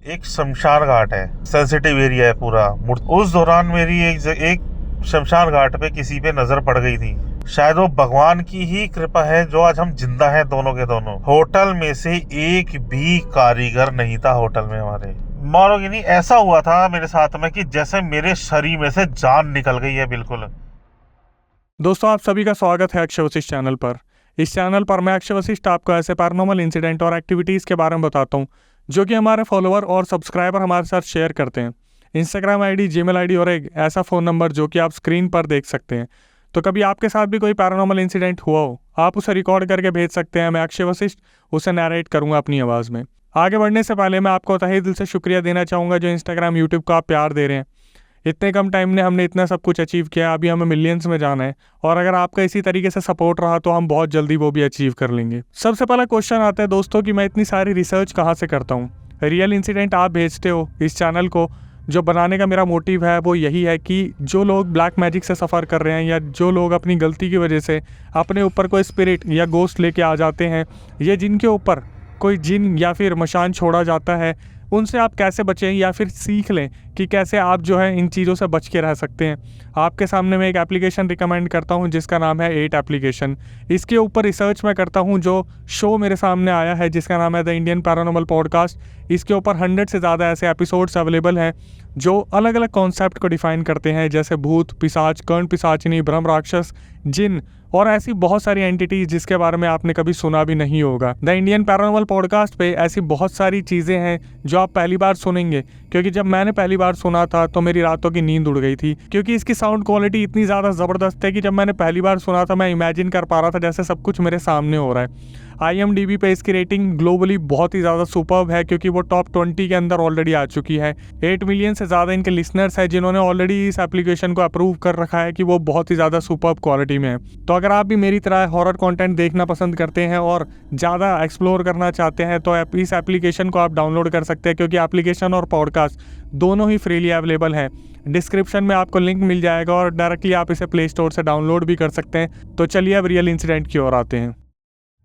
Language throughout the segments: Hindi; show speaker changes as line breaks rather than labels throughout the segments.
एक शमशान घाट है, सेंसिटिव एरिया है पूरा। उस दौरान मेरी एक शमशान घाट पे किसी पे नजर पड़ गई थी। शायद वो भगवान की ही कृपा है जो आज हम जिंदा हैं दोनों के दोनों। होटल में से एक भी कारीगर नहीं था होटल में हमारे। मानोगे नहीं, ऐसा हुआ था मेरे साथ में कि जैसे मेरे शरीर में से जान निकल गई है बिल्कुल।
दोस्तों, आप सभी का स्वागत है अक्षय वशिष्ठ चैनल पर। इस चैनल पर मैं अक्षय वशिष्ठ आपको ऐसे पैरानॉर्मल इंसिडेंट और एक्टिविटीज़ के बारे में बताता हूँ जो कि हमारे फॉलोअर और सब्सक्राइबर हमारे साथ शेयर करते हैं। इंस्टाग्राम आईडी, जीमेल आईडी और एक ऐसा फ़ोन नंबर जो कि आप स्क्रीन पर देख सकते हैं। तो कभी आपके साथ भी कोई पैरानॉर्मल इंसिडेंट हुआ हो, आप उसे रिकॉर्ड करके भेज सकते हैं। मैं अक्षय वशिष्ठ उसे नैरेट करूँगा अपनी आवाज़ में। आगे बढ़ने से पहले मैं आपको तहे दिल से शुक्रिया देना चाहूँगा जो इंस्टाग्राम, यूट्यूब का आप प्यार दे रहे हैं। इतने कम टाइम में हमने इतना सब कुछ अचीव किया, अभी हमें मिलियंस में जाना है और अगर आपका इसी तरीके से सपोर्ट रहा तो हम बहुत जल्दी वो भी अचीव कर लेंगे। सबसे पहला क्वेश्चन आता है दोस्तों कि मैं इतनी सारी रिसर्च कहाँ से करता हूँ। रियल इंसिडेंट आप भेजते हो इस चैनल को। जो बनाने का मेरा मोटिव है वो यही है कि जो लोग ब्लैक मैजिक से सफ़र कर रहे हैं या जो लोग अपनी गलती की वजह से अपने ऊपर कोई स्पिरिट या गोस्ट लेके आ जाते हैं, या जिनके ऊपर कोई जिन या फिर मशान छोड़ा जाता है, उनसे आप कैसे बचें या फिर सीख लें कि कैसे आप जो है इन चीज़ों से बच के रह सकते हैं। आपके सामने मैं एक एप्लीकेशन रिकमेंड करता हूं जिसका नाम है 8 एप्लीकेशन। इसके ऊपर रिसर्च मैं करता हूं। जो शो मेरे सामने आया है जिसका नाम है द इंडियन पैरानॉर्मल पॉडकास्ट, इसके ऊपर 100 से ज़्यादा ऐसे एपिसोड्स अवेलेबल हैं जो अलग अलग कॉन्सेप्ट को डिफाइन करते हैं, जैसे भूत, पिशाच, कर्ण पिशाचिनी, ब्रह्म राक्षस, जिन और ऐसी बहुत सारी एंटिटीज जिसके बारे में आपने कभी सुना भी नहीं होगा। द इंडियन पैरानॉर्मल पॉडकास्ट पे ऐसी बहुत सारी चीज़ें हैं जो आप पहली बार सुनेंगे, क्योंकि जब मैंने पहली बार सुना था तो मेरी रातों की नींद उड़ गई थी, क्योंकि इसकी साउंड क्वालिटी इतनी ज़्यादा ज़बरदस्त है कि जब मैंने पहली बार सुना था मैं इमेजिन कर पा रहा था जैसे सब कुछ मेरे सामने हो रहा है। IMDb पे इसकी रेटिंग ग्लोबली बहुत ही ज़्यादा सुपर्ब है क्योंकि वो टॉप 20 के अंदर ऑलरेडी आ चुकी है। 8 मिलियन से ज़्यादा इनके लिसनर्स हैं जिन्होंने ऑलरेडी इस एप्लीकेशन को अप्रूव कर रखा है कि वो बहुत ही ज़्यादा सुपर्ब क्वालिटी में है। तो अगर आप भी मेरी तरह हॉरर कंटेंट देखना पसंद करते हैं और ज़्यादा एक्सप्लोर करना चाहते हैं तो इस एप्लीकेशन को आप डाउनलोड कर सकते हैं, क्योंकि एप्लीकेशन और पॉडकास्ट दोनों ही फ्रीली अवेलेबल हैं। डिस्क्रिप्शन में आपको लिंक मिल जाएगा और डायरेक्टली आप इसे प्ले स्टोर से डाउनलोड भी कर सकते हैं। तो चलिए अब रियल इंसिडेंट की ओर आते हैं।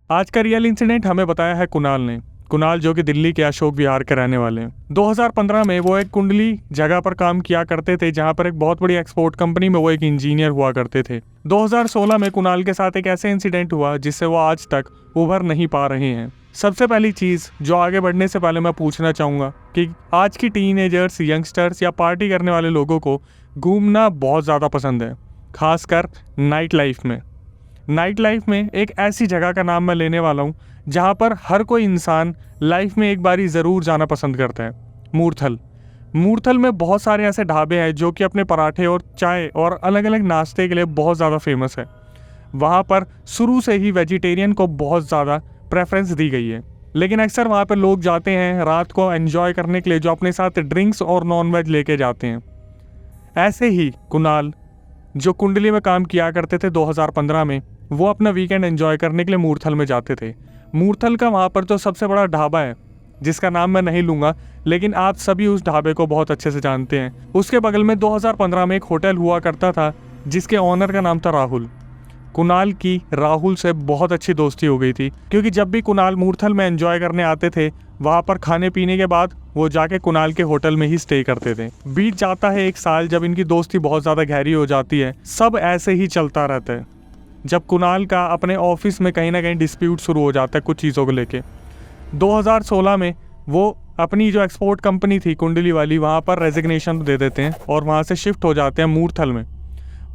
आज का रियल इंसिडेंट हमें बताया है कुणाल ने। कुणाल जो कि दिल्ली के अशोक विहार के रहने वाले हैं। 2015 में वो एक कुंडली जगह पर काम किया करते थे जहां पर एक बहुत बड़ी एक्सपोर्ट कंपनी में वो एक इंजीनियर हुआ करते थे। 2016 में कुणाल के साथ एक ऐसे इंसिडेंट हुआ जिससे वो आज तक उभर नहीं पा रहे हैं। सबसे पहली चीज़ जो आगे बढ़ने से पहले मैं पूछना चाहूँगा कि आज की टीनेजर्स, यंगस्टर्स या पार्टी करने वाले लोगों को घूमना बहुत ज़्यादा पसंद है, खासकर नाइट लाइफ में। नाइट लाइफ में एक ऐसी जगह का नाम मैं लेने वाला हूँ जहाँ पर हर कोई इंसान लाइफ में एक बारी ज़रूर जाना पसंद करता है। मूर्थल। मूर्थल में बहुत सारे ऐसे ढाबे हैं जो कि अपने पराठे और चाय और अलग अलग नाश्ते के लिए बहुत ज़्यादा फेमस है। वहाँ पर शुरू से ही वेजिटेरियन को बहुत ज़्यादा प्रेफरेंस दी गई है, लेकिन अक्सर वहाँ पर लोग जाते हैं रात को एंजॉय करने के लिए, जो अपने साथ ड्रिंक्स और नॉन वेज लेके जाते हैं। ऐसे ही कुणाल जो कुंडली में काम किया करते थे 2015 में, वो अपना वीकेंड एंजॉय करने के लिए मूर्थल में जाते थे। मूर्थल का वहाँ पर जो सबसे बड़ा ढाबा है जिसका नाम मैं नहीं लूँगा, लेकिन आप सभी उस ढाबे को बहुत अच्छे से जानते हैं। उसके बगल में 2015 में एक होटल हुआ करता था जिसके ऑनर का नाम था राहुल। कुणाल की राहुल से बहुत अच्छी दोस्ती हो गई थी, क्योंकि जब भी कुणाल मूर्थल में एंजॉय करने आते थे वहाँ पर खाने पीने के बाद वो जाके कुणाल के होटल में ही स्टे करते थे। बीत जाता है 1 साल, जब इनकी दोस्ती बहुत ज़्यादा गहरी हो जाती है। सब ऐसे ही चलता रहता है जब कुणाल का अपने ऑफिस में कहीं ना कहीं डिस्प्यूट शुरू हो जाता है कुछ चीज़ों को लेके। 2016 में वो अपनी जो एक्सपोर्ट कंपनी थी कुंडली वाली, वहाँ पर रेजिग्नेशन दे देते हैं और वहाँ से शिफ्ट हो जाते हैं मूर्थल में।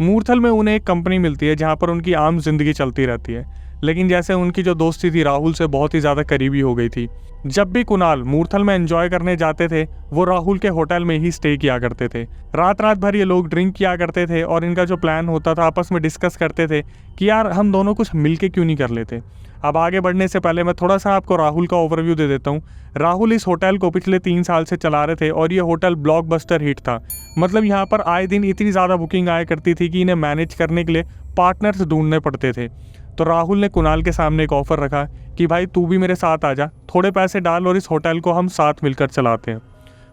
मूर्थल में उन्हें एक कंपनी मिलती है जहाँ पर उनकी आम जिंदगी चलती रहती है, लेकिन जैसे उनकी जो दोस्ती थी राहुल से बहुत ही ज़्यादा करीबी हो गई थी। जब भी कुणाल मूर्थल में एंजॉय करने जाते थे वो राहुल के होटल में ही स्टे किया करते थे। रात भर ये लोग ड्रिंक किया करते थे और इनका जो प्लान होता था आपस में डिस्कस करते थे कि यार हम दोनों कुछ मिलके क्यों नहीं कर लेते। अब आगे बढ़ने से पहले मैं थोड़ा सा आपको राहुल का ओवरव्यू दे देता हूँ। राहुल इस होटल को पिछले 3 साल से चला रहे थे और ये होटल ब्लॉकबस्टर हिट था। मतलब यहाँ पर आए दिन इतनी ज़्यादा बुकिंग आया करती थी कि इन्हें मैनेज करने के लिए पार्टनर्स ढूंढने पड़ते थे। तो राहुल ने कुणाल के सामने एक ऑफ़र रखा कि भाई तू भी मेरे साथ आ जा, थोड़े पैसे डाल और इस होटल को हम साथ मिलकर चलाते हैं।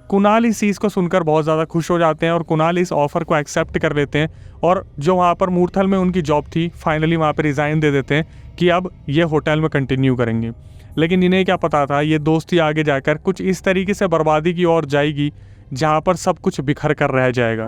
कुणाल इस चीज़ को सुनकर बहुत ज़्यादा खुश हो जाते हैं और कुणाल इस ऑफ़र को एक्सेप्ट कर लेते हैं और जो वहाँ पर मूर्थल में उनकी जॉब थी फाइनली वहाँ पर रिज़ाइन दे देते हैं कि अब ये होटल में कंटिन्यू करेंगे। लेकिन इन्हें क्या पता था ये दोस्ती आगे जाकर कुछ इस तरीके से बर्बादी की ओर जाएगी जहां पर सब कुछ बिखर कर रह जाएगा।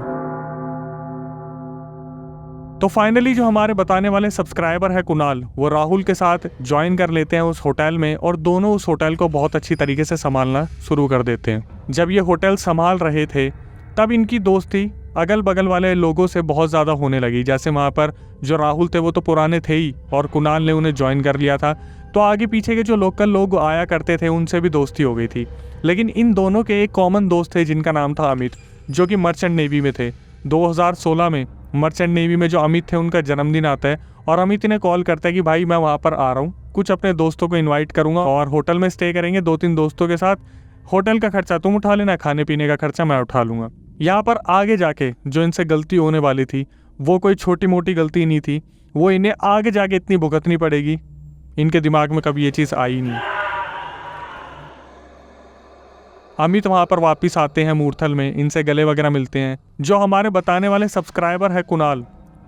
तो फाइनली जो हमारे बताने वाले सब्सक्राइबर है कुणाल, वो राहुल के साथ ज्वाइन कर लेते हैं उस होटल में और दोनों उस होटल को बहुत अच्छी तरीके से संभालना शुरू कर देते हैं। जब ये होटल संभाल रहे थे तब इनकी दोस्ती अगल बगल वाले लोगों से बहुत ज़्यादा होने लगी। जैसे वहाँ पर जो राहुल थे वो तो पुराने थे ही और कुणाल ने उन्हें ज्वाइन कर लिया था, तो आगे पीछे के जो लोकल लोग आया करते थे उनसे भी दोस्ती हो गई थी। लेकिन इन दोनों के एक कॉमन दोस्त थे जिनका नाम था अमित, जो कि मर्चेंट नेवी में थे। 2016 में मर्चेंट नेवी में जो अमित थे उनका जन्मदिन आता है और अमित ने कॉल करता है कि भाई मैं वहाँ पर आ रहा हूँ, कुछ अपने दोस्तों को इन्वाइट करूँगा और होटल में स्टे करेंगे 2-3 दोस्तों के साथ। होटल का खर्चा तुम उठा लेना, खाने पीने का खर्चा मैं उठा लूँगा। यहाँ पर आगे जाके जो इनसे गलती होने वाली थी वो कोई छोटी मोटी गलती नहीं थी, वो इन्हें आगे जाके इतनी भुगतनी पड़ेगी, इनके दिमाग में कभी ये चीज़ आई नहीं। अमित वहाँ पर वापस आते हैं मूर्थल में, इनसे गले वगैरह मिलते हैं। जो हमारे बताने वाले सब्सक्राइबर है कुणाल,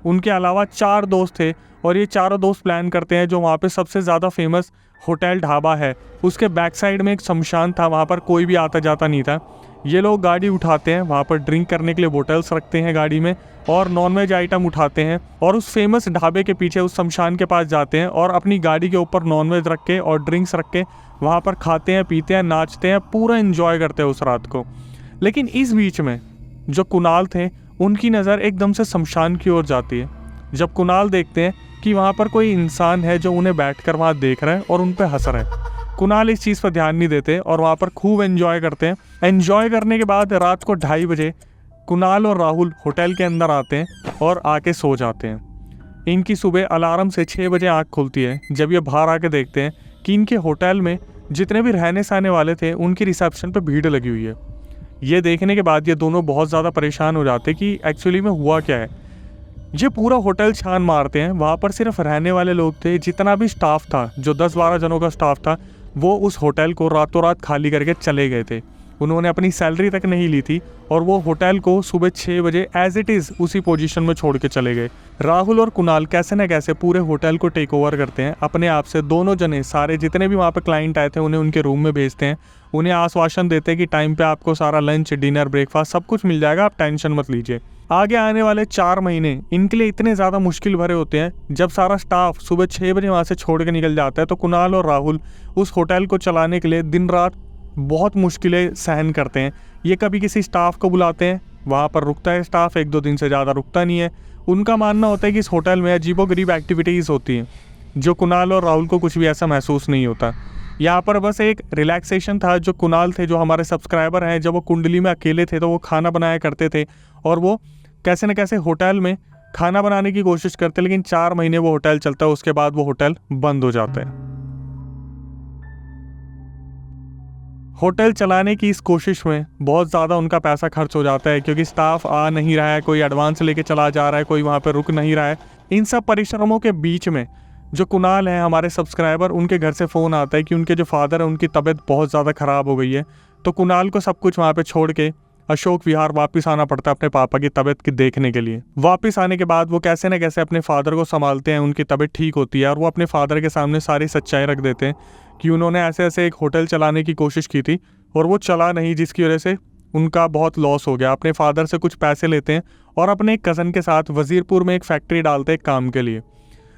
उनके अलावा 4 दोस्त थे और ये चारों दोस्त प्लान करते हैं जो वहाँ पे सबसे ज़्यादा फेमस होटल ढाबा है उसके बैक साइड में एक शमशान था, वहाँ पर कोई भी आता जाता नहीं था। ये लोग गाड़ी उठाते हैं, वहाँ पर ड्रिंक करने के लिए बोतल्स रखते हैं गाड़ी में और नॉनवेज आइटम उठाते हैं और उस फेमस ढाबे के पीछे उस शमशान के पास जाते हैं और अपनी गाड़ी के ऊपर नॉनवेज रख के और ड्रिंक्स रख के वहाँ पर खाते हैं, पीते हैं, नाचते हैं, पूरा एंजॉय करते हैं उस रात को। लेकिन इस बीच में जो कुणाल थे उनकी नज़र एकदम से शमशान की ओर जाती है। जब कुणाल देखते हैं कि वहाँ पर कोई इंसान है जो उन्हें बैठकर वहाँ देख रहा है और उन पर हंस रहा है, कुणाल इस चीज़ पर ध्यान नहीं देते और वहाँ पर खूब एंजॉय करते हैं। एंजॉय करने के बाद रात को 2:30 बजे कुणाल और राहुल होटल के अंदर आते हैं और आके सो जाते हैं। इनकी सुबह अलार्म से 6 बजे आँख खुलती है जब ये बाहर आके देखते हैं कि इनके होटल में जितने भी रहने सहने वाले थे उनकी रिसेप्शन पे भीड़ लगी हुई है। ये देखने के बाद ये दोनों बहुत ज़्यादा परेशान हो जाते कि एक्चुअली में हुआ क्या है। ये पूरा होटल छान मारते हैं, वहाँ पर सिर्फ रहने वाले लोग थे। जितना भी स्टाफ था, जो 10-12 जनों का स्टाफ था, वो उस होटल को रातों रात खाली करके चले गए थे। उन्होंने अपनी सैलरी तक नहीं ली थी और वो होटल को सुबह 6 बजे एज इट इज़ उसी पोजीशन में छोड़ के चले गए। राहुल और कुणाल कैसे न कैसे पूरे होटल को टेक ओवर करते हैं अपने आप से। दोनों जने सारे जितने भी वहाँ पे क्लाइंट आए थे उन्हें उनके रूम में भेजते हैं, उन्हें आश्वासन देते हैं कि टाइम पे आपको सारा लंच, डिनर, ब्रेकफास्ट सब कुछ मिल जाएगा, आप टेंशन मत लीजिए। आगे आने वाले 4 महीने इनके लिए इतने ज़्यादा मुश्किल भरे होते हैं। जब सारा स्टाफ सुबह 6 बजे वहाँ से छोड़ के निकल जाता है तो कुणाल और राहुल उस होटल को चलाने के लिए दिन रात बहुत मुश्किलें सहन करते हैं। ये कभी किसी स्टाफ को बुलाते हैं, वहाँ पर रुकता है स्टाफ, 1-2 दिन से ज़्यादा रुकता नहीं है। उनका मानना होता है कि इस होटल में अजीबोगरीब एक्टिविटीज़ होती हैं जो कुणाल और राहुल को कुछ भी ऐसा महसूस नहीं होता। यहाँ पर बस एक रिलैक्सेशन था। जो कुणाल थे, जो हमारे सब्सक्राइबर हैं, जब वो कुंडली में अकेले थे तो वो खाना बनाया करते थे और वो कैसे न कैसे होटल में खाना बनाने की कोशिश करते, लेकिन 4 महीने वो होटल चलता है, उसके बाद वो होटल बंद हो जाता है। होटल चलाने की इस कोशिश में बहुत ज़्यादा उनका पैसा खर्च हो जाता है क्योंकि स्टाफ आ नहीं रहा है, कोई एडवांस लेके चला जा रहा है, कोई वहाँ पे रुक नहीं रहा है। इन सब परिश्रमों के बीच में जो कुणाल है, हमारे सब्सक्राइबर, उनके घर से फ़ोन आता है कि उनके जो फादर है उनकी तबीयत बहुत ज़्यादा ख़राब हो गई है। तो कुणाल को सब कुछ वहाँ पे छोड़ के अशोक विहार वापस आना पड़ता है अपने पापा की तबीयत की देखने के लिए। वापस आने के बाद वो कैसे न कैसे अपने फादर को संभालते हैं, उनकी तबीयत ठीक होती है और वो अपने फादर के सामने सारी सच्चाई रख देते हैं कि उन्होंने ऐसे ऐसे एक होटल चलाने की कोशिश की थी और वो चला नहीं, जिसकी वजह से उनका बहुत लॉस हो गया। अपने फादर से कुछ पैसे लेते हैं और अपने एक कज़न के साथ वजीरपुर में एक फैक्ट्री डालते हैं काम के लिए।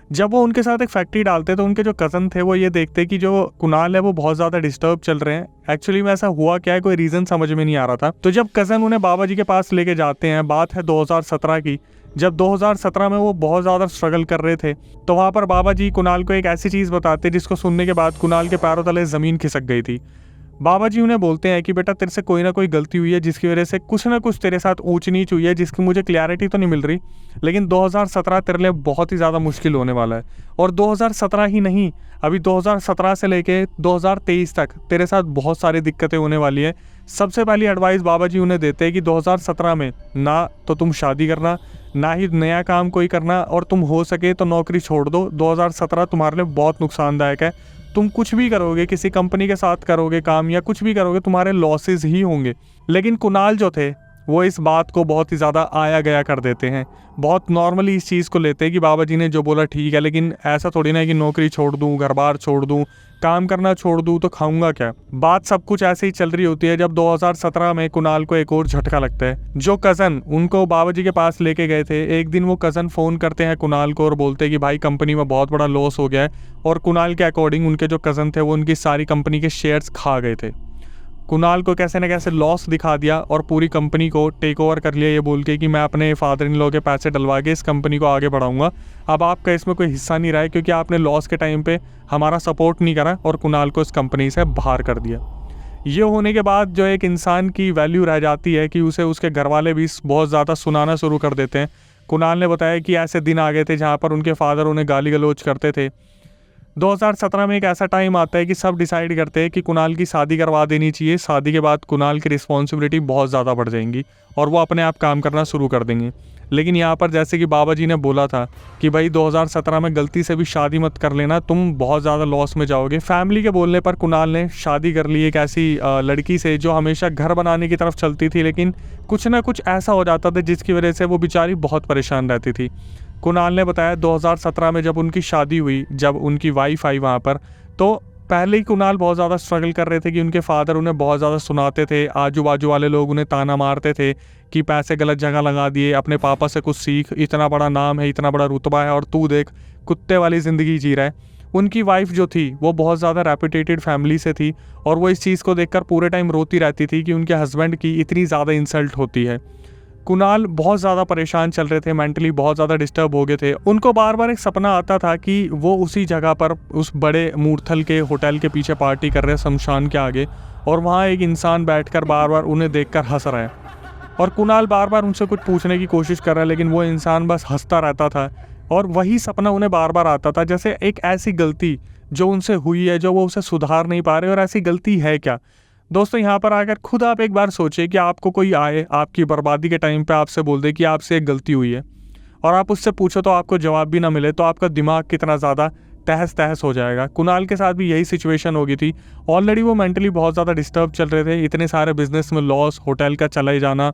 जब वो उनके साथ एक फैक्ट्री डालते तो उनके जो कज़न थे वो ये देखते कि जो कुणाल है वो बहुत ज़्यादा डिस्टर्ब चल रहे हैं। एक्चुअली में ऐसा हुआ क्या है, कोई रीज़न समझ में नहीं आ रहा था। तो जब कज़न उन्हें बाबा जी के पास लेके जाते हैं, बात है 2017 की, जब 2017 में वो बहुत ज़्यादा स्ट्रगल कर रहे थे, तो वहाँ पर बाबा जी कुणाल को एक ऐसी चीज़ बताते जिसको सुनने के बाद कुणाल के पैरों तले ज़मीन खिसक गई थी। बाबा जी उन्हें बोलते हैं कि बेटा तेरे से कोई ना कोई गलती हुई है जिसकी वजह से कुछ ना कुछ तेरे साथ ऊंच नीच हुई है, जिसकी मुझे क्लैरिटी तो नहीं मिल रही, लेकिन 2017 तेरे लिए बहुत ही ज़्यादा मुश्किल होने वाला है। और 2017 ही नहीं, अभी 2017 से लेके 2023 तक तेरे साथ बहुत सारी दिक्कतें होने वाली है। सबसे पहली एडवाइस बाबा जी उन्हें देते हैं कि 2017 में ना तो तुम शादी करना, ना ही नया काम कोई करना, और तुम हो सके तो नौकरी छोड़ दो। 2017 तुम्हारे लिए बहुत नुकसानदायक है। तुम कुछ भी करोगे, किसी कंपनी के साथ करोगे काम या कुछ भी करोगे, तुम्हारे लॉसेस ही होंगे। लेकिन कुणाल जो थे वो इस बात को बहुत ही ज़्यादा आया गया कर देते हैं, बहुत नॉर्मली इस चीज़ को लेते हैं कि बाबा जी ने जो बोला ठीक है, लेकिन ऐसा थोड़ी ना है कि नौकरी छोड़ दूँ, घर बार छोड़ दूँ, काम करना छोड़ दूँ तो खाऊंगा क्या। बात सब कुछ ऐसे ही चल रही होती है जब 2017 में कुणाल को एक और झटका लगता है। जो कज़न उनको बाबा जी के पास लेके गए थे, एक दिन वो कज़न फ़ोन करते हैं कुणाल को और बोलते हैं कि भाई कंपनी में बहुत बड़ा लॉस हो गया है, और कुणाल के अकॉर्डिंग उनके जो कज़न थे वो उनकी सारी कंपनी के शेयर्स खा गए थे। कुणाल को कैसे न कैसे लॉस दिखा दिया और पूरी कंपनी को टेक ओवर कर लिया, ये बोल के कि मैं अपने फादर इन लॉ के पैसे डलवा के इस कंपनी को आगे बढ़ाऊंगा, अब आपका इसमें कोई हिस्सा नहीं रहा है क्योंकि आपने लॉस के टाइम पे हमारा सपोर्ट नहीं करा और कुणाल को इस कंपनी से बाहर कर दिया। ये होने के बाद जो एक इंसान की वैल्यू रह जाती है कि उसे उसके घर वाले भी बहुत ज़्यादा सुनाना शुरू कर देते हैं। कुणाल ने बताया कि ऐसे दिन आ गए थे जहाँ पर उनके फादर उन्हें गाली गलौज करते थे। 2017 में एक ऐसा टाइम आता है कि सब डिसाइड करते हैं कि कुणाल की शादी करवा देनी चाहिए। शादी के बाद कुणाल की रिस्पॉन्सिबिलिटी बहुत ज़्यादा बढ़ जाएंगी और वो अपने आप काम करना शुरू कर देंगे। लेकिन यहाँ पर जैसे कि बाबा जी ने बोला था कि भाई 2017 में गलती से भी शादी मत कर लेना, तुम बहुत ज़्यादा लॉस में जाओगे। फैमिली के बोलने पर कुणाल ने शादी कर ली एक ऐसी लड़की से जो हमेशा घर बनाने की तरफ चलती थी, लेकिन कुछ ना कुछ ऐसा हो जाता था जिसकी वजह से वो बेचारी बहुत परेशान रहती थी। कुणाल ने बताया 2017 में जब उनकी शादी हुई, जब उनकी वाइफ आई वहाँ पर, तो पहले ही कुणाल बहुत ज़्यादा स्ट्रगल कर रहे थे कि उनके फादर उन्हें बहुत ज़्यादा सुनाते थे, आजू बाजू वाले लोग उन्हें ताना मारते थे कि पैसे गलत जगह लगा दिए, अपने पापा से कुछ सीख, इतना बड़ा नाम है, इतना बड़ा रुतबा है और तू देख कुत्ते वाली ज़िंदगी जी रहा है। उनकी वाइफ जो थी वो बहुत ज़्यादा रेपुटेटेड फैमिली से थी और वो इस चीज़ को देखकर पूरे टाइम रोती रहती थी कि उनके हस्बैंड की इतनी ज़्यादा इंसल्ट होती है। कुणाल बहुत ज़्यादा परेशान चल रहे थे, मेंटली बहुत ज़्यादा डिस्टर्ब हो गए थे। उनको बार बार एक सपना आता था कि वो उसी जगह पर उस बड़े मूर्थल के होटल के पीछे पार्टी कर रहे हैं शमशान के आगे, और वहाँ एक इंसान बैठकर बार बार उन्हें देखकर हंस रहा है और कुणाल बार बार उनसे कुछ पूछने की कोशिश कर रहा है, लेकिन वो इंसान बस हंसता रहता था और वही सपना उन्हें बार बार आता था। जैसे एक ऐसी गलती जो उनसे हुई है, जो वो उसे सुधार नहीं पा रहे, और ऐसी गलती है क्या। दोस्तों यहाँ पर आकर खुद आप एक बार सोचिए कि आपको कोई आए, आपकी बर्बादी के टाइम पे आपसे बोल दे कि आपसे एक गलती हुई है और आप उससे पूछो तो आपको जवाब भी ना मिले, तो आपका दिमाग कितना ज़्यादा तहस तहस हो जाएगा। कुणाल के साथ भी यही सिचुएशन हो गई थी। ऑलरेडी वो मेंटली बहुत ज़्यादा डिस्टर्ब चल रहे थे, इतने सारे बिजनेस में लॉस, होटल का चला ही जाना,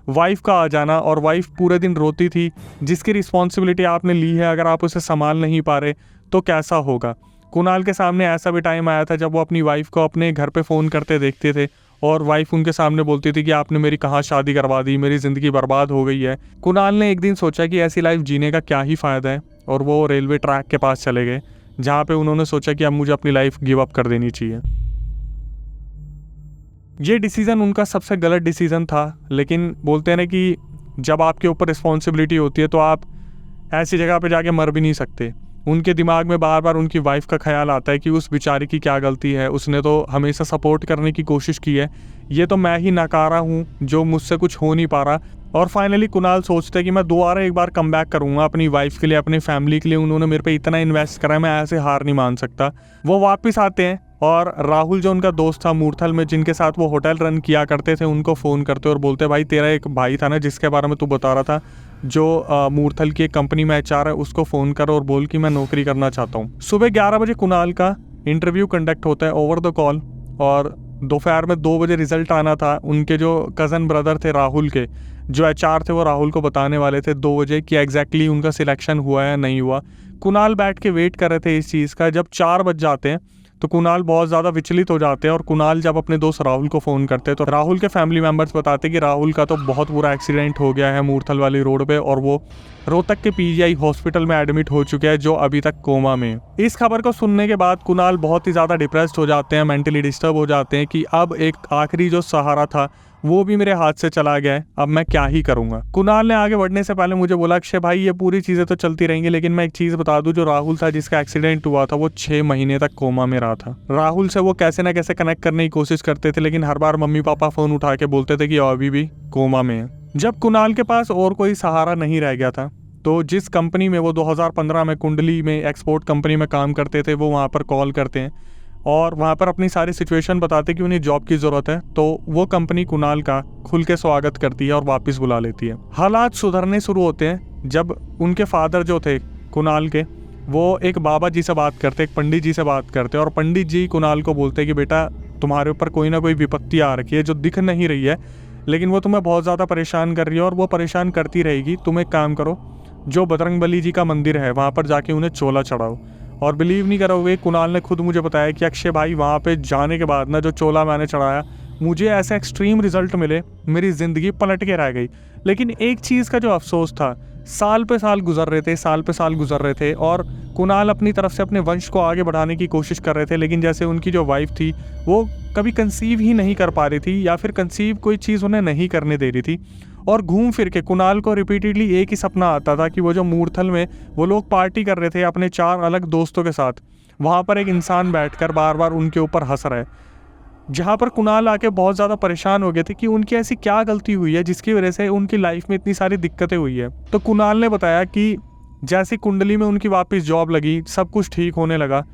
वाइफ का आ जाना, और वाइफ पूरे दिन रोती थी। जिसकी रिस्पॉन्सिबिलिटी आपने ली है, अगर आप उसे संभाल नहीं पा रहे तो कैसा होगा। कुणाल के सामने ऐसा भी टाइम आया था जब वो अपनी वाइफ को अपने घर पे फ़ोन करते देखते थे और वाइफ उनके सामने बोलती थी कि आपने मेरी कहाँ शादी करवा दी, मेरी ज़िंदगी बर्बाद हो गई है। कुणाल ने एक दिन सोचा कि ऐसी लाइफ जीने का क्या ही फ़ायदा है, और वो रेलवे ट्रैक के पास चले गए जहाँ पे उन्होंने सोचा कि अब मुझे अपनी लाइफ गिव अप कर देनी चाहिए। ये डिसीज़न उनका सबसे गलत डिसीज़न था, लेकिन बोलते हैं ना कि जब आपके ऊपर रिस्पॉन्सिबिलिटी होती है तो आप ऐसी जगह पे जाके मर भी नहीं सकते। उनके दिमाग में बार बार उनकी वाइफ का ख्याल आता है कि उस बेचारी की क्या गलती है, उसने तो हमेशा सपोर्ट करने की कोशिश की है, ये तो मैं ही नकारा हूँ जो मुझसे कुछ हो नहीं पा रहा। और फाइनली कुणाल सोचते हैं कि मैं दोबारा एक बार कम बैक करूँगा अपनी वाइफ के लिए, अपनी फैमिली के लिए। उन्होंने मेरे पे इतना इन्वेस्ट करा है, मैं ऐसे हार नहीं मान सकता। वो वापस आते हैं और राहुल जो उनका दोस्त था मूर्थल में, जिनके साथ वो होटल रन किया करते थे, उनको फ़ोन करते और बोलते भाई तेरा एक भाई था ना जिसके बारे में तू बता रहा था, जो मूर्थल की एक कंपनी में HR है, उसको फ़ोन करो और बोल कि मैं नौकरी करना चाहता हूँ। सुबह 11 बजे कुणाल का इंटरव्यू कंडक्ट होता है ओवर द कॉल, और दोपहर में 2 बजे रिजल्ट आना था। उनके जो कज़न ब्रदर थे राहुल के, जो HR थे, वो राहुल को बताने वाले थे 2 बजे कि एग्जैक्टली उनका सिलेक्शन हुआ या नहीं हुआ। कुणाल बैठ के वेट कर रहे थे इस चीज़ का। जब 4 बज जाते हैं तो कुणाल बहुत ज़्यादा विचलित हो जाते हैं, और कुणाल जब अपने दोस्त राहुल को फ़ोन करते हैं तो राहुल के फैमिली मेम्बर्स बताते हैं कि राहुल का तो बहुत बुरा एक्सीडेंट हो गया है मूर्थल वाली रोड पे, और वो रोहतक के PGI हॉस्पिटल में एडमिट हो चुके हैं, जो अभी तक कोमा में है। इस खबर को सुनने के बाद कुणाल बहुत ही ज़्यादा डिप्रेस्ड हो जाते हैं, मेंटली डिस्टर्ब हो जाते हैं कि अब एक आखिरी जो सहारा था वो भी मेरे हाथ से चला गया है, अब मैं क्या ही करूंगा। कुणाल ने आगे बढ़ने से पहले मुझे बोला, अक्षय भाई ये पूरी चीज़ें तो चलती रहेंगी, लेकिन मैं एक चीज़ बता दूं, जो राहुल था जिसका एक्सीडेंट हुआ था वो 6 महीने तक कोमा में रहा था। राहुल से वो कैसे ना कैसे कनेक्ट करने की कोशिश करते थे, लेकिन हर बार मम्मी पापा फ़ोन उठा के बोलते थे कि अभी भी कोमा में है। जब कुणाल के पास और कोई सहारा नहीं रह गया था, तो जिस कंपनी में वो 2015 में कुंडली में एक्सपोर्ट कंपनी में काम करते थे, वो वहाँ पर कॉल करते हैं और वहाँ पर अपनी सारी सिचुएशन बताते कि उन्हें जॉब की ज़रूरत है। तो वो कंपनी कुणाल का खुल के स्वागत करती है और वापस बुला लेती है। हालात सुधरने शुरू होते हैं जब उनके फादर जो थे कुणाल के, वो एक बाबा जी से बात करते, एक पंडित जी से बात करते, और पंडित जी कुणाल को बोलते कि बेटा तुम्हारे ऊपर कोई ना कोई विपत्ति आ रखी है जो दिख नहीं रही है, लेकिन वो तुम्हें बहुत ज़्यादा परेशान कर रही है और वो परेशान करती रहेगी। तुम एक काम करो, जो बजरंगबली जी का मंदिर है वहाँ पर जाके उन्हें चोला चढ़ाओ। और बिलीव नहीं करोगे, कुणाल ने खुद मुझे बताया कि अक्षय भाई वहाँ पे जाने के बाद ना जो चोला मैंने चढ़ाया, मुझे ऐसे एक्सट्रीम रिजल्ट मिले, मेरी ज़िंदगी पलट के रह गई। लेकिन एक चीज़ का जो अफसोस था, साल पे साल गुजर रहे थे और कुणाल अपनी तरफ से अपने वंश को आगे बढ़ाने की कोशिश कर रहे थे, लेकिन जैसे उनकी जो वाइफ थी वो कभी कंसीव ही नहीं कर पा रही थी, या फिर कंसीव कोई चीज़ उन्हें नहीं करने दे रही थी। और घूम फिर के कुणाल को रिपीटेडली एक ही सपना आता था कि वो जो मूर्थल में वो लोग पार्टी कर रहे थे अपने 4 अलग दोस्तों के साथ, वहाँ पर एक इंसान बैठकर बार बार उनके ऊपर हंस रहा है। जहाँ पर कुणाल आके बहुत ज़्यादा परेशान हो गए थे कि उनकी ऐसी क्या गलती हुई है जिसकी वजह से उनकी लाइफ में इतनी सारी दिक्कतें हुई है। तो कुणाल ने बताया कि जैसे कुंडली में उनकी वापस जॉब लगी, सब कुछ ठीक होने लगा,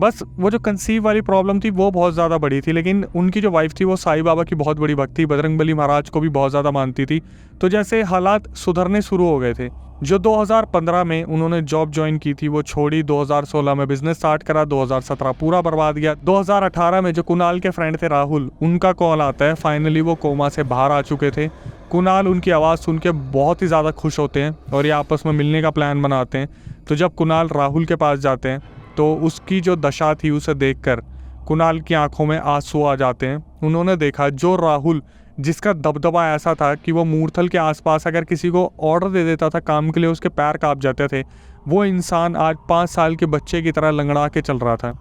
बस वो जो कंसीव वाली प्रॉब्लम थी वो बहुत ज़्यादा बड़ी थी। लेकिन उनकी जो वाइफ थी वो साईं बाबा की बहुत बड़ी भक्त थी, बजरंगबली महाराज को भी बहुत ज़्यादा मानती थी। तो जैसे हालात सुधरने शुरू हो गए थे, जो 2015 में उन्होंने जॉब ज्वाइन की थी वो छोड़ी, 2016 में बिजनेस स्टार्ट करा, 2017 पूरा बर्बाद गया। 2018 में जो कुणाल के फ्रेंड थे राहुल, उनका कॉल आता है, फाइनली वो कोमा से बाहर आ चुके थे। कुणाल उनकी आवाज़ सुन के बहुत ही ज़्यादा खुश होते हैं और ये आपस में मिलने का प्लान बनाते हैं। तो जब कुणाल राहुल के पास जाते हैं तो उसकी जो दशा थी उसे देखकर कुणाल की आंखों में आंसू आ जाते हैं। उन्होंने देखा जो राहुल, जिसका दबदबा ऐसा था कि वो मूर्थल के आसपास अगर किसी को ऑर्डर दे देता था काम के लिए उसके पैर कांप जाते थे, वो इंसान आज 5 साल के बच्चे की तरह लंगड़ा के चल रहा था।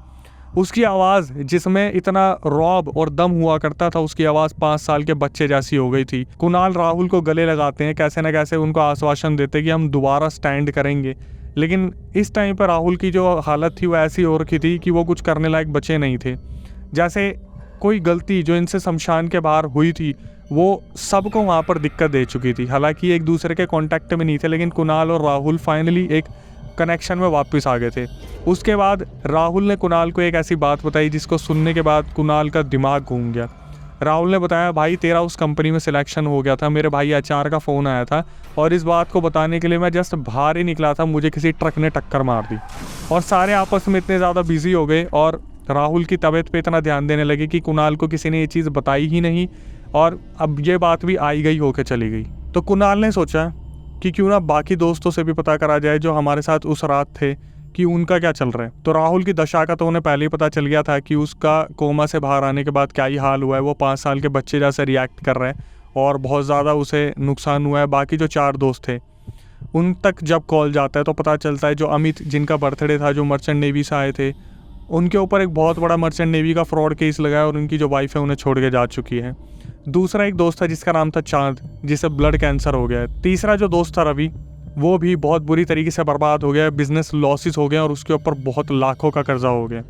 उसकी आवाज़ जिसमें इतना रौब और दम हुआ करता था, उसकी आवाज़ 5 साल के बच्चे जैसी हो गई थी। कुणाल राहुल को गले लगाते हैं, कैसे न कैसे उनको आश्वासन देते कि हम दोबारा स्टैंड करेंगे। लेकिन इस टाइम पर राहुल की जो हालत थी वो ऐसी हो रखी थी कि वो कुछ करने लायक बचे नहीं थे। जैसे कोई गलती जो इनसे शमशान के बाहर हुई थी वो सबको वहाँ पर दिक्कत दे चुकी थी। हालांकि एक दूसरे के कांटेक्ट में नहीं थे, लेकिन कुणाल और राहुल फाइनली एक कनेक्शन में वापस आ गए थे। उसके बाद राहुल ने कुणाल को एक ऐसी बात बताई जिसको सुनने के बाद कुणाल का दिमाग घूम गया। राहुल ने बताया, भाई तेरा उस कंपनी में सिलेक्शन हो गया था, मेरे भाई एचआर का फ़ोन आया था और इस बात को बताने के लिए मैं जस्ट बाहर ही निकला था, मुझे किसी ट्रक ने टक्कर मार दी। और सारे आपस में इतने ज़्यादा बिजी हो गए और राहुल की तबीयत पे इतना ध्यान देने लगे कि कुणाल को किसी ने ये चीज़ बताई ही नहीं और अब ये बात भी आई गई होकर चली गई। तो कुणाल ने सोचा कि क्यों ना बाकी दोस्तों से भी पता करा जाए जो हमारे साथ उस रात थे कि उनका क्या चल रहा है। तो राहुल की दशा का तो उन्हें पहले ही पता चल गया था कि उसका कोमा से बाहर आने के बाद क्या ही हाल हुआ है। वो 5 साल के बच्चे जैसे रिएक्ट कर रहे हैं और बहुत ज़्यादा उसे नुकसान हुआ है। बाकी जो 4 दोस्त थे उन तक जब कॉल जाता है तो पता चलता है जो अमित, जिनका बर्थडे था, जो मर्चेंट नेवी से आए थे, उनके ऊपर एक बहुत बड़ा मर्चेंट नेवी का फ्रॉड केस लगा है और उनकी जो वाइफ है उन्हें छोड़ के जा चुकी है। दूसरा एक दोस्त था जिसका नाम था चांद, जिसे ब्लड कैंसर हो गया है। तीसरा जो दोस्त था रवि, वो भी बहुत बुरी तरीके से बर्बाद हो गया, बिजनेस लॉसेस हो गए और उसके ऊपर बहुत लाखों का कर्जा हो गया।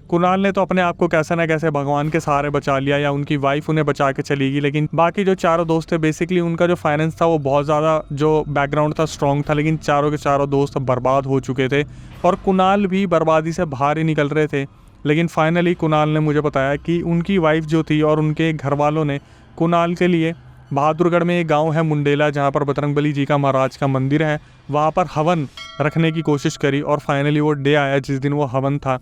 कुणाल ने तो अपने आप को कैसे ना कैसे भगवान के सहारे बचा लिया या उनकी वाइफ उन्हें बचा के चली गई, लेकिन बाकी जो 4 दोस्त थे बेसिकली उनका जो फाइनेंस था वो बहुत ज़्यादा, जो बैकग्राउंड था, स्ट्रॉन्ग था, लेकिन चारों के चारों दोस्त बर्बाद हो चुके थे और कुणाल भी बर्बादी से बाहर ही निकल रहे थे। लेकिन फाइनली कुणाल ने मुझे बताया कि उनकी वाइफ जो थी और उनके घर वालों ने कुणाल के लिए बहादुरगढ़ में एक गांव है मुंडेला, जहां पर बजरंगबली जी का महाराज का मंदिर है, वहां पर हवन रखने की कोशिश करी और फाइनली वो डे आया जिस दिन वो हवन था।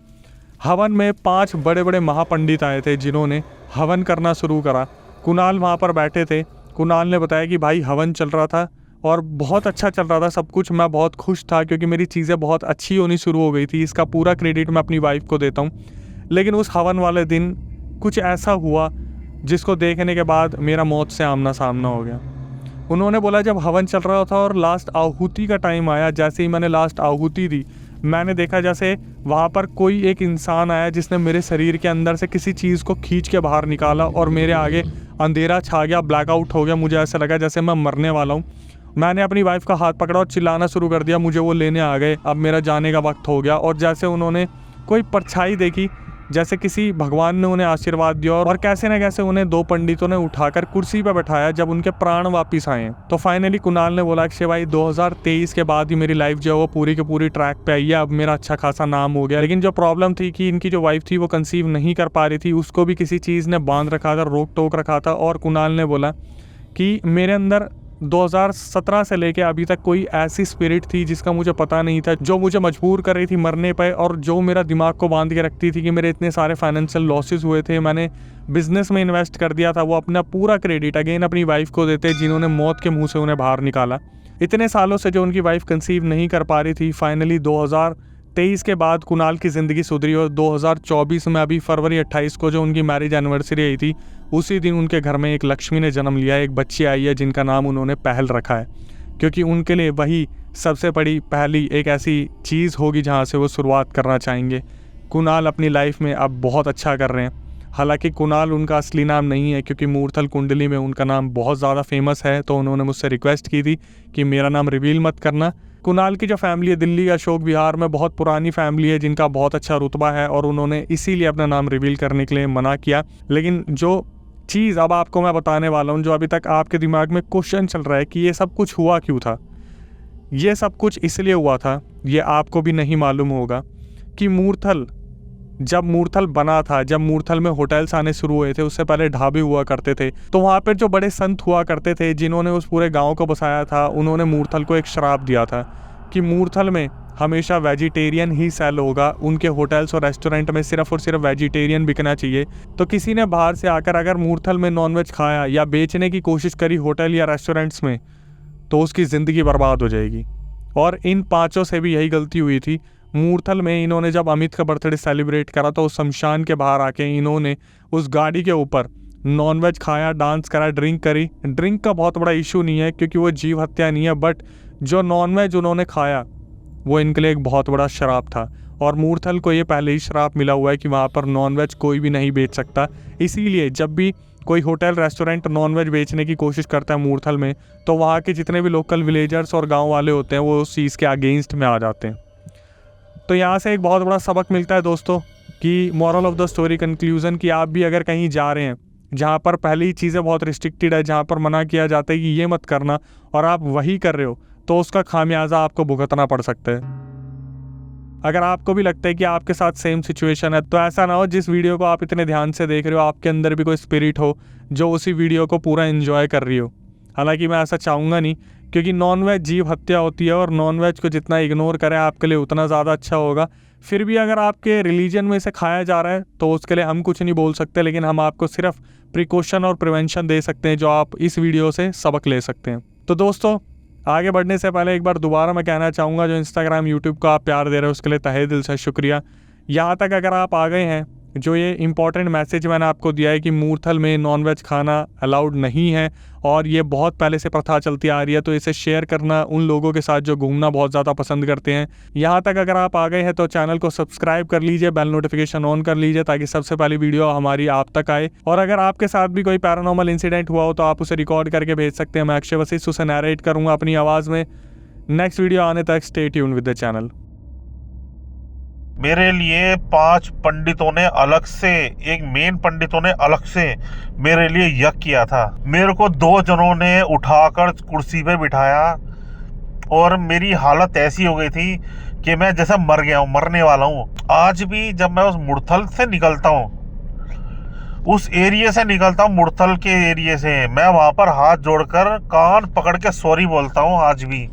हवन में 5 बड़े बड़े महापंडित आए थे जिन्होंने हवन करना शुरू करा। कुणाल वहाँ पर बैठे थे। कुणाल ने बताया कि भाई हवन चल रहा था और बहुत अच्छा चल रहा था सब कुछ, मैं बहुत खुश था क्योंकि मेरी चीज़ें बहुत अच्छी होनी शुरू हो गई थी। इसका पूरा क्रेडिट मैं अपनी वाइफ को देता हूँ। लेकिन उस हवन वाले दिन कुछ ऐसा हुआ जिसको देखने के बाद मेरा मौत से आमना सामना हो गया। उन्होंने बोला जब हवन चल रहा था और लास्ट आहुति का टाइम आया, जैसे ही मैंने लास्ट आहुति दी, मैंने देखा जैसे वहाँ पर कोई एक इंसान आया जिसने मेरे शरीर के अंदर से किसी चीज़ को खींच के बाहर निकाला और मेरे आगे अंधेरा छा गया, ब्लैकआउट हो गया। मुझे ऐसा लगा जैसे मैं मरने वाला हूँ। मैंने अपनी वाइफ का हाथ पकड़ा और चिल्लाना शुरू कर दिया, मुझे वो लेने आ गए, अब मेरा जाने का वक्त हो गया। और जैसे उन्होंने कोई परछाई देखी, जैसे किसी भगवान ने उन्हें आशीर्वाद दिया और कैसे न कैसे उन्हें 2 पंडितों ने उठाकर कुर्सी पर बैठाया जब उनके प्राण वापिस आए। तो फाइनली कुणाल ने बोला अक्षय भाई 2023 के बाद ही मेरी लाइफ जो है वो पूरी की पूरी ट्रैक पे आई है, अब मेरा अच्छा खासा नाम हो गया। लेकिन जो प्रॉब्लम थी कि इनकी जो वाइफ थी वो कंसीव नहीं कर पा रही थी, उसको भी किसी चीज़ ने बांध रखा था, रोक टोक रखा था। और कुणाल ने बोला कि मेरे अंदर 2017 से लेके अभी तक कोई ऐसी स्पिरिट थी जिसका मुझे पता नहीं था, जो मुझे मजबूर कर रही थी मरने पे, और जो मेरा दिमाग को बांध के रखती थी कि मेरे इतने सारे फाइनेंशियल लॉसेस हुए थे, मैंने बिजनेस में इन्वेस्ट कर दिया था, वो अपना पूरा क्रेडिट अगेन अपनी वाइफ को देते, जिन्होंने मौत के मुंह से उन्हें बाहर निकाला। इतने सालों से जो उनकी वाइफ कंसीव नहीं कर पा रही थी, फाइनली 2023 के बाद कुणाल की ज़िंदगी सुधरी और 2024 में अभी फरवरी 28 को जो उनकी मैरिज एनिवर्सरी आई थी, उसी दिन उनके घर में एक लक्ष्मी ने जन्म लिया, एक बच्ची आई है जिनका नाम उन्होंने पहल रखा है, क्योंकि उनके लिए वही सबसे बड़ी पहली एक ऐसी चीज़ होगी जहाँ से वो शुरुआत करना चाहेंगे। कुणाल अपनी लाइफ में अब बहुत अच्छा कर रहे हैं। हालांकि कुणाल उनका असली नाम नहीं है, क्योंकि मुहूर्तल कुंडली में उनका नाम बहुत ज़्यादा फेमस है, तो उन्होंने मुझसे रिक्वेस्ट की थी कि मेरा नाम रिवील मत करना। कुणाल की जो फैमिली है दिल्ली अशोक विहार में, बहुत पुरानी फैमिली है जिनका बहुत अच्छा रुतबा है, और उन्होंने इसीलिए अपना नाम रिवील करने के लिए मना किया। लेकिन जो चीज़ अब आपको मैं बताने वाला हूँ, जो अभी तक आपके दिमाग में क्वेश्चन चल रहा है कि ये सब कुछ हुआ क्यों था, ये सब कुछ इसलिए हुआ था, ये आपको भी नहीं मालूम होगा कि जब मूर्थल बना था, जब मूर्थल में होटल्स आने शुरू हुए थे, उससे पहले ढाबे हुआ करते थे, तो वहाँ पर जो बड़े संत हुआ करते थे जिन्होंने उस पूरे गांव को बसाया था, उन्होंने मूर्थल को एक श्राप दिया था कि मूर्थल में हमेशा वेजिटेरियन ही सेल होगा, उनके होटल्स और रेस्टोरेंट में सिर्फ और सिर्फ वेजिटेरियन बिकना चाहिए। तो किसी ने बाहर से आकर अगर मूर्थल में नॉनवेज खाया या बेचने की कोशिश करी होटल या रेस्टोरेंट्स में, तो उसकी ज़िंदगी बर्बाद हो जाएगी। और इन पाँचों से भी यही गलती हुई थी। मूर्थल में इन्होंने जब अमित का बर्थडे सेलिब्रेट करा, तो उस शमशान के बाहर आके इन्होंने उस गाड़ी के ऊपर नॉनवेज खाया, डांस करा, ड्रिंक करी। ड्रिंक का बहुत बड़ा इशू नहीं है क्योंकि वो जीव हत्या नहीं है, बट जो नॉनवेज उन्होंने खाया वो इनके लिए एक बहुत बड़ा शराब था, और मूर्थल को ये पहले ही शराब मिला हुआ है कि वहाँ पर नॉनवेज कोई भी नहीं बेच सकता। इसीलिए जब भी कोई होटल रेस्टोरेंट नॉनवेज बेचने की कोशिश करता है मूर्थल में, तो वहाँ के जितने भी लोकल विलेजर्स और गाँव वाले होते हैं वो उस चीज़ के अगेंस्ट में आ जाते हैं। तो यहाँ से एक बहुत बड़ा सबक मिलता है दोस्तों कि moral of the story conclusion, कि आप भी अगर कहीं जा रहे हैं जहाँ पर पहले ही चीज़ें बहुत रिस्ट्रिक्टेड है, जहाँ पर मना किया जाता है कि ये मत करना, और आप वही कर रहे हो, तो उसका खामियाजा आपको भुगतना पड़ सकता है। अगर आपको भी लगता है कि आपके साथ सेम सिचुएशन है, तो ऐसा ना हो जिस वीडियो को आप इतने ध्यान से देख रहे हो आपके अंदर भी कोई स्पिरिट हो जो उसी वीडियो को पूरा एंजॉय कर रही हो। हालांकि मैं ऐसा चाहूँगा नहीं, क्योंकि नॉनवेज जीव हत्या होती है, और नॉनवेज को जितना इग्नोर करें आपके लिए उतना ज़्यादा अच्छा होगा। फिर भी अगर आपके रिलीजन में इसे खाया जा रहा है तो उसके लिए हम कुछ नहीं बोल सकते, लेकिन हम आपको सिर्फ प्रिकॉशन और प्रिवेंशन दे सकते हैं, जो आप इस वीडियो से सबक ले सकते हैं। तो दोस्तों, आगे बढ़ने से पहले एक बार दोबारा मैं कहना चाहूँगा, जो इंस्टाग्राम यूट्यूब का आप प्यार दे रहे हो उसके लिए तहे दिल से शुक्रिया। यहाँ तक अगर आप आ गए हैं, जो ये इंपॉर्टेंट मैसेज मैंने आपको दिया है कि मूर्थल में नॉनवेज खाना अलाउड नहीं है, और ये बहुत पहले से प्रथा चलती आ रही है, तो इसे शेयर करना उन लोगों के साथ जो घूमना बहुत ज़्यादा पसंद करते हैं। यहाँ तक अगर आप आ गए हैं तो चैनल को सब्सक्राइब कर लीजिए, बेल नोटिफिकेशन ऑन कर लीजिए, ताकि सबसे पहली वीडियो हमारी आप तक आए। और अगर आपके साथ भी कोई पैरानॉर्मल इंसिडेंट हुआ हो तो आप उसे रिकॉर्ड करके भेज सकते हैं, मैं अक्षय वशिष्ठ उसे नैरेट करूँगा अपनी आवाज़ में। नेक्स्ट वीडियो आने तक stay tuned with the channel.
मेरे लिए 5 पंडितों ने अलग से, एक मेन पंडितों ने अलग से मेरे लिए यज्ञ किया था। मेरे को 2 जनों ने उठाकर कुर्सी पे बिठाया, और मेरी हालत ऐसी हो गई थी कि मैं जैसे मर गया हूँ, मरने वाला हूँ। आज भी जब मैं उस मुड़थल से निकलता हूँ, उस एरिया से निकलता हूँ, मुड़थल के एरिया से, मैं वहाँ पर हाथ जोड़कर कान पकड़ के सॉरी बोलता हूँ आज भी।